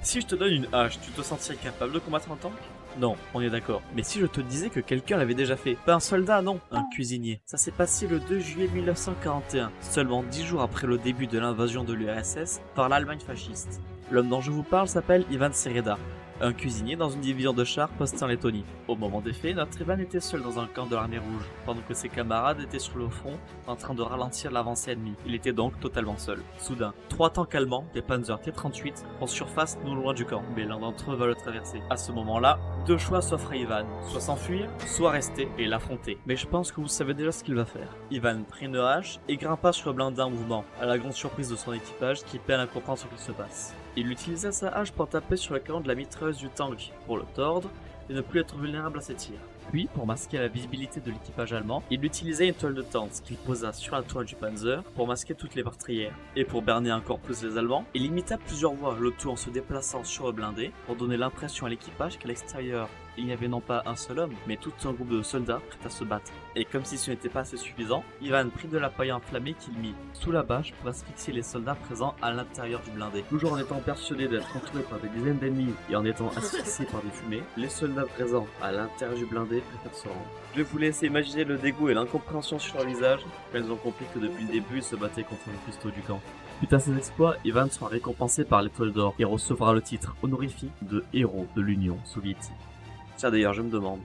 Si je te donne une hache, tu te sentirais capable de combattre un tank? Non, on est d'accord. Mais si je te disais que quelqu'un l'avait déjà fait? Pas un soldat, non, un cuisinier. Ça s'est passé le 2 juillet 1941, seulement 10 jours après le début de l'invasion de l'URSS par l'Allemagne fasciste. L'homme dont je vous parle s'appelle Ivan Sereda, un cuisinier dans une division de chars postée en Lettonie. Au moment des faits, notre Ivan était seul dans un camp de l'armée rouge, pendant que ses camarades étaient sur le front, en train de ralentir l'avancée ennemie. Il était donc totalement seul. Soudain, 3 tanks allemands, des Panzer T-38, font surface non loin du camp, mais l'un d'entre eux va le traverser. À ce moment-là, 2 choix s'offrent à Ivan, soit s'enfuir, soit rester et l'affronter. Mais je pense que vous savez déjà ce qu'il va faire. Ivan prit une hache et grimpa sur le blindé en mouvement, à la grande surprise de son équipage qui peine à comprendre ce qui se passe. Il utilisa sa hache pour taper sur le canon de la mitrailleuse du tank, pour le tordre et ne plus être vulnérable à ses tirs. Puis, pour masquer la visibilité de l'équipage allemand, il utilisait une toile de tente qu'il posa sur la toile du Panzer pour masquer toutes les meurtrières. Et pour berner encore plus les Allemands, il imita plusieurs fois le tout en se déplaçant sur le blindé pour donner l'impression à l'équipage qu'à l'extérieur, il n'y avait non pas un seul homme, mais tout un groupe de soldats prêts à se battre. Et comme si ce n'était pas assez suffisant, Ivan prit de la paille enflammée qu'il mit sous la bâche pour asphyxier les soldats présents à l'intérieur du blindé. Toujours en étant persuadé d'être entouré par des dizaines d'ennemis et en étant asphyxié par des fumées, les soldats présents à l'intérieur du blindé préfèrent se rendre. Je vous laisse imaginer le dégoût et l'incompréhension sur leur visage quand ils ont compris que depuis le début ils se battaient contre les cuistots du camp. Suite à ses exploits, Ivan sera récompensé par l'étoile d'or et recevra le titre honorifique de héros de l'Union soviétique. Tiens d'ailleurs, je me demande,